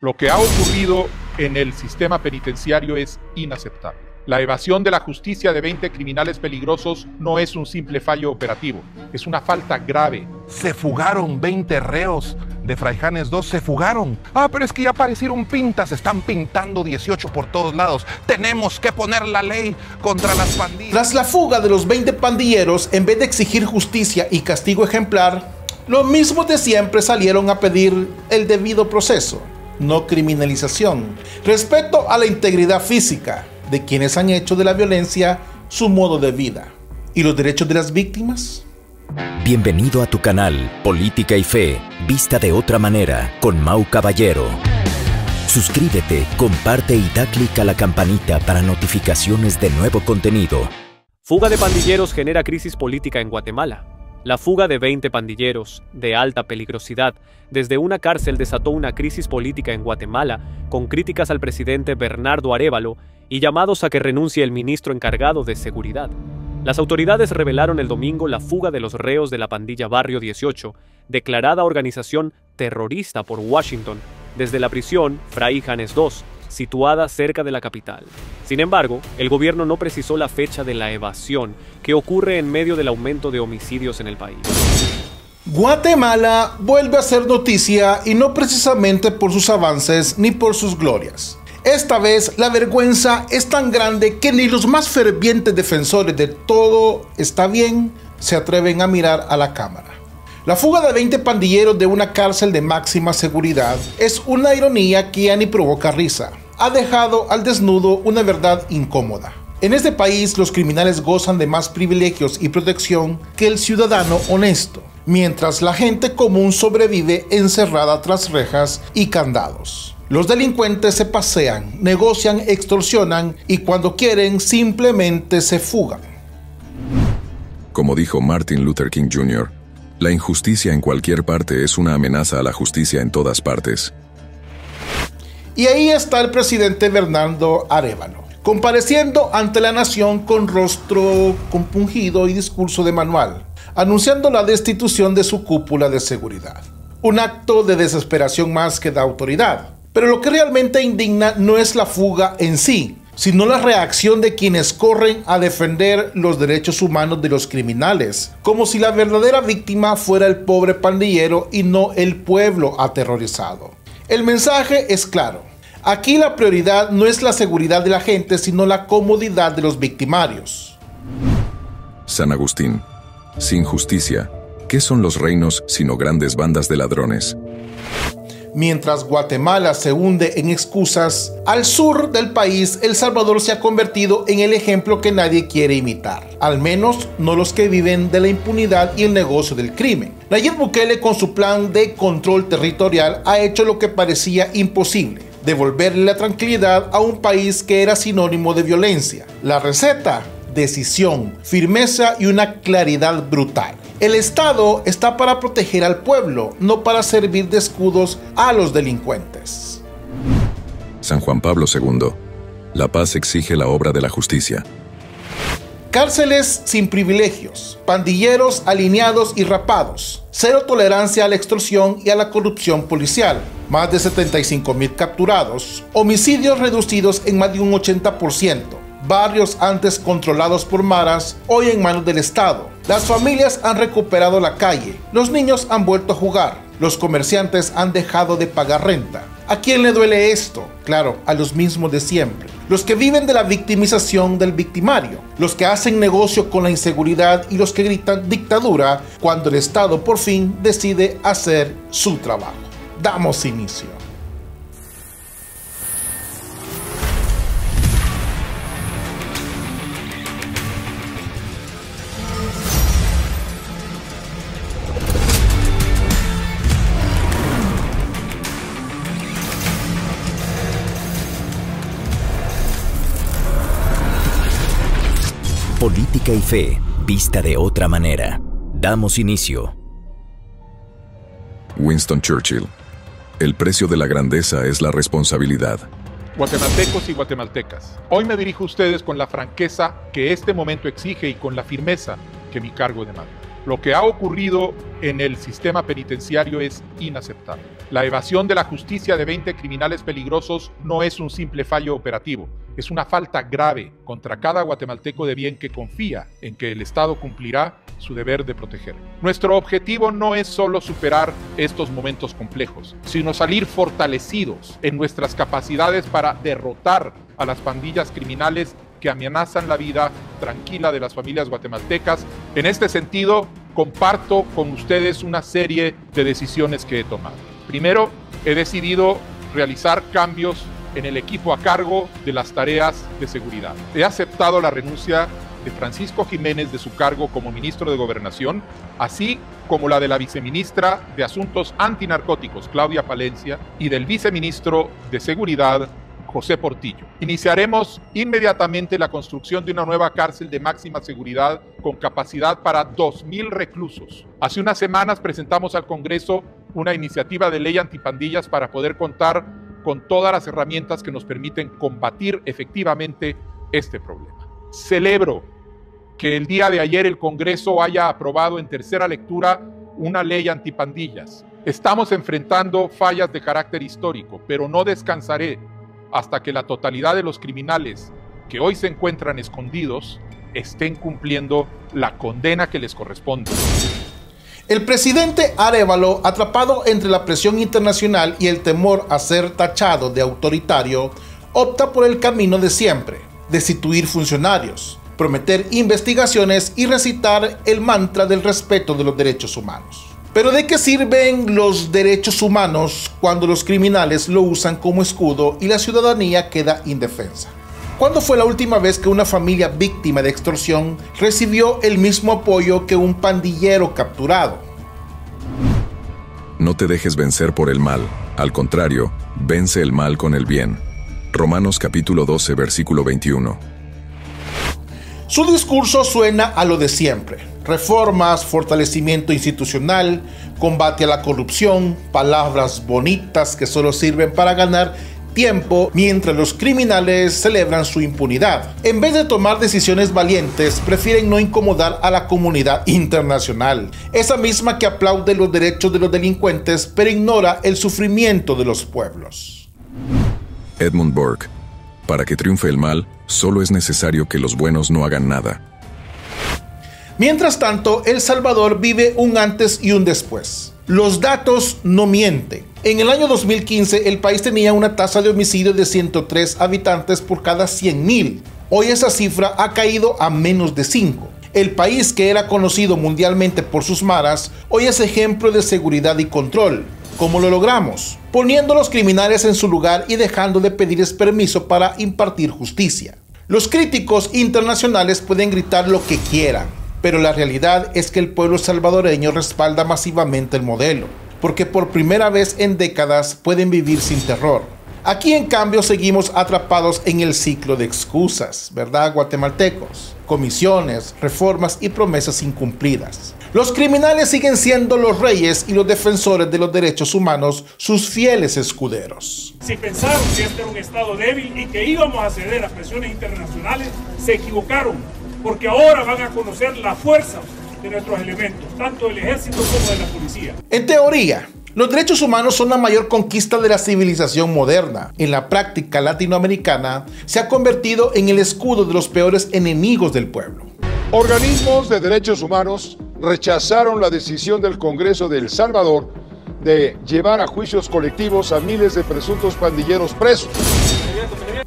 Lo que ha ocurrido en el sistema penitenciario es inaceptable. La evasión de la justicia de 20 criminales peligrosos no es un simple fallo operativo, es una falta grave. Se fugaron 20 reos de Fraijanes 2, se fugaron. Pero es que ya aparecieron pintas, están pintando 18 por todos lados. Tenemos que poner la ley contra las pandillas. Tras la fuga de los 20 pandilleros, en vez de exigir justicia y castigo ejemplar, los mismos de siempre salieron a pedir el debido proceso, no criminalización, respeto a la integridad física de quienes han hecho de la violencia su modo de vida. ¿Y los derechos de las víctimas? Bienvenido a tu canal Política y Fe, vista de otra manera, con Mau Caballero. Suscríbete, comparte y da clic a la campanita para notificaciones de nuevo contenido. Fuga de pandilleros genera crisis política en Guatemala. La fuga de 20 pandilleros, de alta peligrosidad, desde una cárcel desató una crisis política en Guatemala, con críticas al presidente Bernardo Arévalo y llamados a que renuncie el ministro encargado de seguridad. Las autoridades revelaron el domingo la fuga de los reos de la pandilla Barrio 18, declarada organización terrorista por Washington, desde la prisión Fraijanes 2, situada cerca de la capital. Sin embargo, el gobierno no precisó la fecha de la evasión, que ocurre en medio del aumento de homicidios en el país. Guatemala vuelve a ser noticia, y no precisamente por sus avances ni por sus glorias. Esta vez la vergüenza es tan grande que ni los más fervientes defensores de todo está bien se atreven a mirar a la cámara. La fuga de 20 pandilleros de una cárcel de máxima seguridad es una ironía que ya ni provoca risa. Ha dejado al desnudo una verdad incómoda. En este país los criminales gozan de más privilegios y protección que el ciudadano honesto, mientras la gente común sobrevive encerrada tras rejas y candados. Los delincuentes se pasean, negocian, extorsionan y cuando quieren simplemente se fugan. Como dijo Martin Luther King Jr., la injusticia en cualquier parte es una amenaza a la justicia en todas partes. Y ahí está el presidente Bernardo Arévalo, compareciendo ante la nación con rostro compungido y discurso de manual, anunciando la destitución de su cúpula de seguridad. Un acto de desesperación más que de autoridad. Pero lo que realmente indigna no es la fuga en sí, sino la reacción de quienes corren a defender los derechos humanos de los criminales, como si la verdadera víctima fuera el pobre pandillero y no el pueblo aterrorizado. El mensaje es claro. Aquí la prioridad no es la seguridad de la gente, sino la comodidad de los victimarios. San Agustín. Sin justicia, ¿qué son los reinos sino grandes bandas de ladrones? Mientras Guatemala se hunde en excusas, al sur del país, El Salvador se ha convertido en el ejemplo que nadie quiere imitar. Al menos no los que viven de la impunidad y el negocio del crimen. Nayib Bukele, con su plan de control territorial, ha hecho lo que parecía imposible: devolverle la tranquilidad a un país que era sinónimo de violencia. La receta: decisión, firmeza y una claridad brutal. El Estado está para proteger al pueblo, no para servir de escudos a los delincuentes. San Juan Pablo II. La paz exige la obra de la justicia. Cárceles sin privilegios, pandilleros alineados y rapados, cero tolerancia a la extorsión y a la corrupción policial, más de 75,000 capturados, homicidios reducidos en más de un 80%, barrios antes controlados por maras, hoy en manos del Estado. Las familias han recuperado la calle, los niños han vuelto a jugar, los comerciantes han dejado de pagar renta. ¿A quién le duele esto? Claro, a los mismos de siempre. Los que viven de la victimización del victimario, los que hacen negocio con la inseguridad y los que gritan dictadura cuando el Estado por fin decide hacer su trabajo. Damos inicio. Política y Fe, vista de otra manera. Damos inicio. Winston Churchill. El precio de la grandeza es la responsabilidad. Guatemaltecos y guatemaltecas, hoy me dirijo a ustedes con la franqueza que este momento exige y con la firmeza que mi cargo demanda. Lo que ha ocurrido en el sistema penitenciario es inaceptable. La evasión de la justicia de 20 criminales peligrosos no es un simple fallo operativo, es una falta grave contra cada guatemalteco de bien que confía en que el Estado cumplirá su deber de proteger. Nuestro objetivo no es solo superar estos momentos complejos, sino salir fortalecidos en nuestras capacidades para derrotar a las pandillas criminales que amenazan la vida tranquila de las familias guatemaltecas. En este sentido, comparto con ustedes una serie de decisiones que he tomado. Primero, he decidido realizar cambios en el equipo a cargo de las tareas de seguridad. He aceptado la renuncia de Francisco Jiménez de su cargo como ministro de Gobernación, así como la de la viceministra de Asuntos Antinarcóticos, Claudia Palencia, y del viceministro de Seguridad, José Portillo. Iniciaremos inmediatamente la construcción de una nueva cárcel de máxima seguridad con capacidad para 2,000 reclusos. Hace unas semanas presentamos al Congreso una iniciativa de ley antipandillas para poder contar con todas las herramientas que nos permiten combatir efectivamente este problema. Celebro que el día de ayer el Congreso haya aprobado en tercera lectura una ley antipandillas. Estamos enfrentando fallas de carácter histórico, pero no descansaré hasta que la totalidad de los criminales que hoy se encuentran escondidos estén cumpliendo la condena que les corresponde. El presidente Arévalo, atrapado entre la presión internacional y el temor a ser tachado de autoritario, opta por el camino de siempre: destituir funcionarios, prometer investigaciones y recitar el mantra del respeto de los derechos humanos. Pero ¿de qué sirven los derechos humanos cuando los criminales lo usan como escudo y la ciudadanía queda indefensa? ¿Cuándo fue la última vez que una familia víctima de extorsión recibió el mismo apoyo que un pandillero capturado? No te dejes vencer por el mal, al contrario, vence el mal con el bien. Romanos capítulo 12, versículo 21. Su discurso suena a lo de siempre: reformas, fortalecimiento institucional, combate a la corrupción, palabras bonitas que solo sirven para ganar tiempo mientras los criminales celebran su impunidad. En vez de tomar decisiones valientes, prefieren no incomodar a la comunidad internacional, esa misma que aplaude los derechos de los delincuentes pero ignora el sufrimiento de los pueblos. Edmund Burke: para que triunfe el mal, solo es necesario que los buenos no hagan nada. Mientras tanto, El Salvador vive un antes y un después. Los datos no mienten. En el año 2015, el país tenía una tasa de homicidio de 103 habitantes por cada 100,000. Hoy esa cifra ha caído a menos de 5. El país, que era conocido mundialmente por sus maras, hoy es ejemplo de seguridad y control. ¿Cómo lo logramos? Poniendo a los criminales en su lugar y dejando de pedirles permiso para impartir justicia. Los críticos internacionales pueden gritar lo que quieran, pero la realidad es que el pueblo salvadoreño respalda masivamente el modelo, porque por primera vez en décadas pueden vivir sin terror. Aquí, en cambio, seguimos atrapados en el ciclo de excusas, ¿verdad, guatemaltecos? Comisiones, reformas y promesas incumplidas. Los criminales siguen siendo los reyes y los defensores de los derechos humanos sus fieles escuderos. Si pensaron que este era un estado débil y que íbamos a ceder a presiones internacionales, se equivocaron, porque ahora van a conocer la fuerza de nuestros elementos, tanto del ejército como de la policía. En teoría, los derechos humanos son la mayor conquista de la civilización moderna. En la práctica latinoamericana, se ha convertido en el escudo de los peores enemigos del pueblo. Organismos de derechos humanos rechazaron la decisión del Congreso de El Salvador de llevar a juicios colectivos a miles de presuntos pandilleros presos.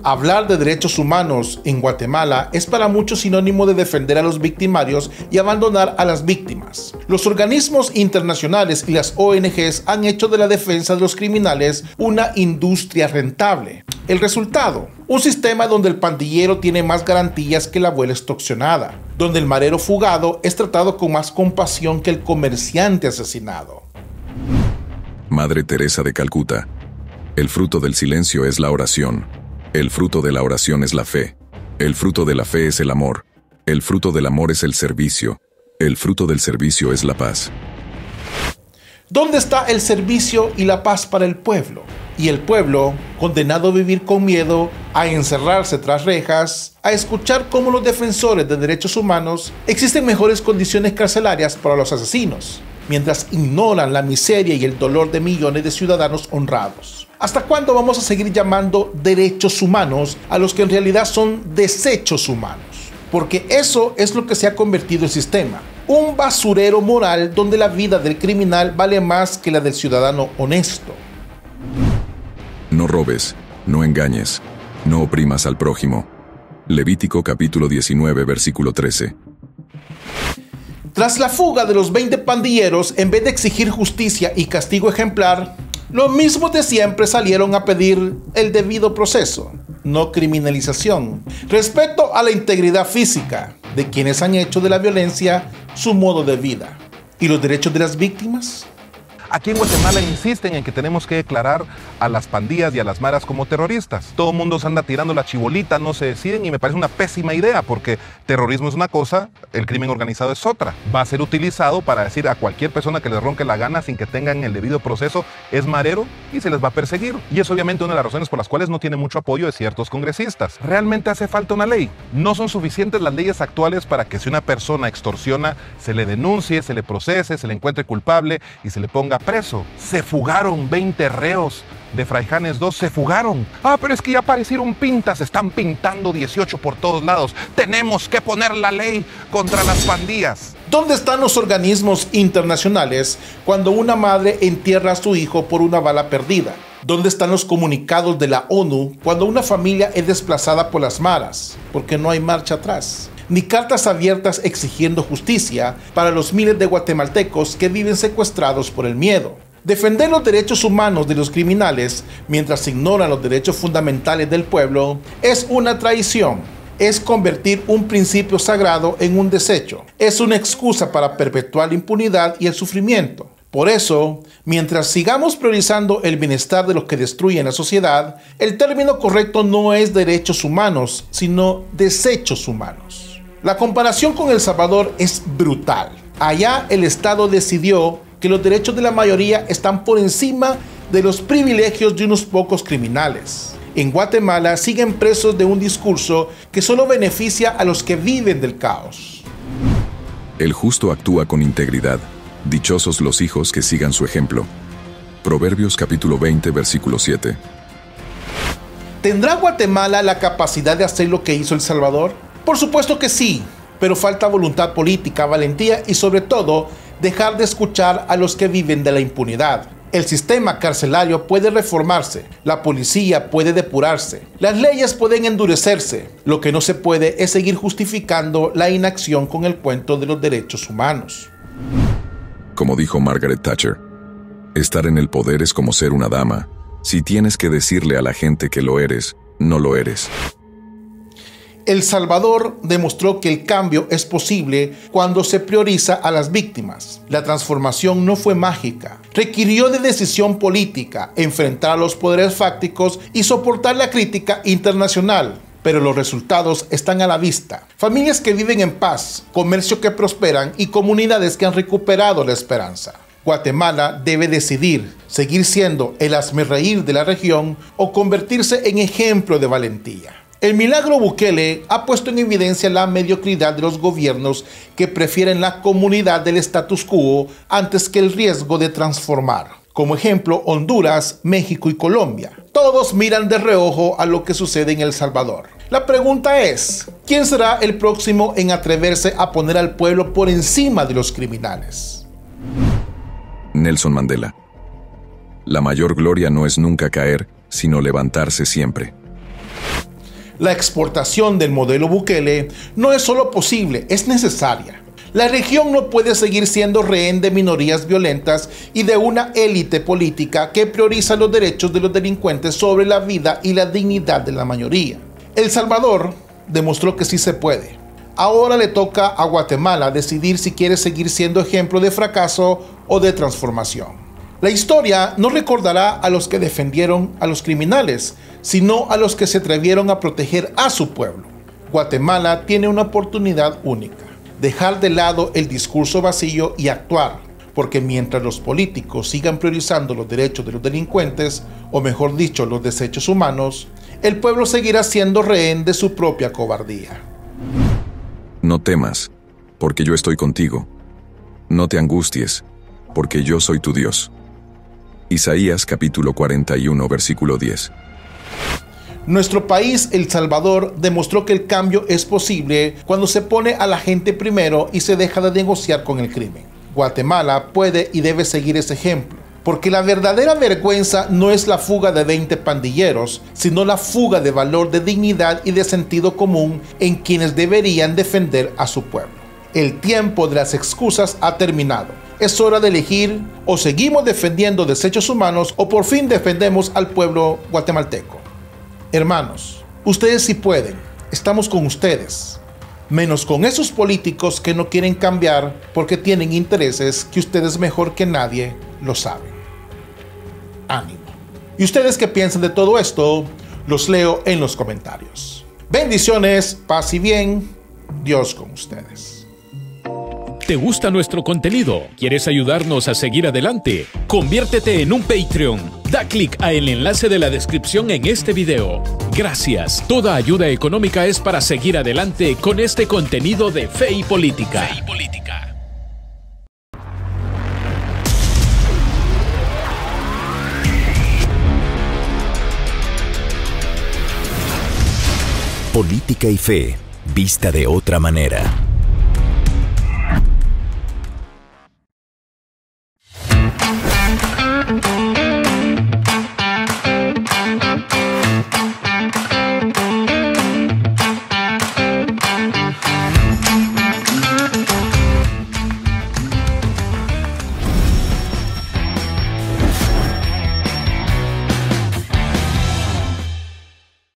Hablar de derechos humanos en Guatemala es para muchos sinónimo de defender a los victimarios y abandonar a las víctimas. Los organismos internacionales y las ONGs han hecho de la defensa de los criminales una industria rentable. El resultado: un sistema donde el pandillero tiene más garantías que la abuela extorsionada, donde el marero fugado es tratado con más compasión que el comerciante asesinado. Madre Teresa de Calcuta: el fruto del silencio es la oración. El fruto de la oración es la fe. El fruto de la fe es el amor. El fruto del amor es el servicio. El fruto del servicio es la paz. ¿Dónde está el servicio y la paz para el pueblo? Y el pueblo, condenado a vivir con miedo, a encerrarse tras rejas, a escuchar cómo los defensores de derechos humanos existen mejores condiciones carcelarias para los asesinos, mientras ignoran la miseria y el dolor de millones de ciudadanos honrados. ¿Hasta cuándo vamos a seguir llamando derechos humanos a los que en realidad son desechos humanos? Porque eso es lo que se ha convertido el sistema. Un basurero moral donde la vida del criminal vale más que la del ciudadano honesto. No robes, no engañes, no oprimas al prójimo. Levítico capítulo 19, versículo 13. Tras la fuga de los 20 pandilleros, en vez de exigir justicia y castigo ejemplar, los mismos de siempre salieron a pedir el debido proceso, no criminalización, respeto a la integridad física de quienes han hecho de la violencia su modo de vida. ¿Y los derechos de las víctimas? Aquí en Guatemala insisten en que tenemos que declarar a las pandillas y a las maras como terroristas. Todo el mundo se anda tirando la chibolita, no se deciden, y me parece una pésima idea porque terrorismo es una cosa, el crimen organizado es otra. Va a ser utilizado para decir a cualquier persona que les ronque la gana sin que tengan el debido proceso es marero y se les va a perseguir. Y es obviamente una de las razones por las cuales no tiene mucho apoyo de ciertos congresistas. ¿Realmente hace falta una ley? No son suficientes las leyes actuales para que si una persona extorsiona se le denuncie, se le procese, se le encuentre culpable y se le ponga preso. Se fugaron 20 reos de Fraijanes 2, se fugaron. Pero es que ya aparecieron pintas, están pintando 18 por todos lados. Tenemos que poner la ley contra las pandillas. ¿Dónde están los organismos internacionales cuando una madre entierra a su hijo por una bala perdida? ¿Dónde están los comunicados de la ONU cuando una familia es desplazada por las maras? Porque no hay marcha atrás. Ni cartas abiertas exigiendo justicia para los miles de guatemaltecos que viven secuestrados por el miedo. Defender los derechos humanos de los criminales mientras se ignoran los derechos fundamentales del pueblo es una traición. Es convertir un principio sagrado en un desecho. Es una excusa para perpetuar la impunidad y el sufrimiento. Por eso, mientras sigamos priorizando el bienestar de los que destruyen la sociedad, el término correcto no es derechos humanos, sino desechos humanos. La comparación con El Salvador es brutal. Allá el Estado decidió que los derechos de la mayoría están por encima de los privilegios de unos pocos criminales. En Guatemala siguen presos de un discurso que solo beneficia a los que viven del caos. El justo actúa con integridad. Dichosos los hijos que sigan su ejemplo. Proverbios capítulo 20, versículo 7. ¿Tendrá Guatemala la capacidad de hacer lo que hizo El Salvador? Por supuesto que sí, pero falta voluntad política, valentía y sobre todo dejar de escuchar a los que viven de la impunidad. El sistema carcelario puede reformarse, la policía puede depurarse, las leyes pueden endurecerse. Lo que no se puede es seguir justificando la inacción con el cuento de los derechos humanos. Como dijo Margaret Thatcher, estar en el poder es como ser una dama. Si tienes que decirle a la gente que lo eres, no lo eres. El Salvador demostró que el cambio es posible cuando se prioriza a las víctimas. La transformación no fue mágica. Requirió de decisión política, enfrentar a los poderes fácticos y soportar la crítica internacional. Pero los resultados están a la vista. Familias que viven en paz, comercio que prosperan y comunidades que han recuperado la esperanza. Guatemala debe decidir seguir siendo el hazmerreír de la región o convertirse en ejemplo de valentía. El milagro Bukele ha puesto en evidencia la mediocridad de los gobiernos que prefieren la comunidad del status quo antes que el riesgo de transformar. Como ejemplo, Honduras, México y Colombia. Todos miran de reojo a lo que sucede en El Salvador. La pregunta es, ¿quién será el próximo en atreverse a poner al pueblo por encima de los criminales? Nelson Mandela. La mayor gloria no es nunca caer, sino levantarse siempre. La exportación del modelo Bukele no es solo posible, es necesaria. La región no puede seguir siendo rehén de minorías violentas y de una élite política que prioriza los derechos de los delincuentes sobre la vida y la dignidad de la mayoría. El Salvador demostró que sí se puede. Ahora le toca a Guatemala decidir si quiere seguir siendo ejemplo de fracaso o de transformación. La historia no recordará a los que defendieron a los criminales, sino a los que se atrevieron a proteger a su pueblo. Guatemala tiene una oportunidad única: dejar de lado el discurso vacío y actuar, porque mientras los políticos sigan priorizando los derechos de los delincuentes, o mejor dicho, los desechos humanos, el pueblo seguirá siendo rehén de su propia cobardía. No temas, porque yo estoy contigo. No te angusties, porque yo soy tu Dios. Isaías capítulo 41, versículo 10. Nuestro país, El Salvador, demostró que el cambio es posible cuando se pone a la gente primero y se deja de negociar con el crimen. Guatemala puede y debe seguir ese ejemplo, porque la verdadera vergüenza no es la fuga de 20 pandilleros, sino la fuga de valor, de dignidad y de sentido común en quienes deberían defender a su pueblo. El tiempo de las excusas ha terminado. Es hora de elegir: o seguimos defendiendo desechos humanos o por fin defendemos al pueblo guatemalteco. Hermanos, ustedes sí pueden, estamos con ustedes, menos con esos políticos que no quieren cambiar porque tienen intereses que ustedes mejor que nadie lo saben. Ánimo. ¿Y ustedes qué piensan de todo esto? Los leo en los comentarios. Bendiciones, paz y bien, Dios con ustedes. ¿Te gusta nuestro contenido? ¿Quieres ayudarnos a seguir adelante? Conviértete en un Patreon. Da clic al enlace de la descripción en este video. Gracias. Toda ayuda económica es para seguir adelante con este contenido de Fe y Política. Fe y Política. Política y fe, vista de otra manera.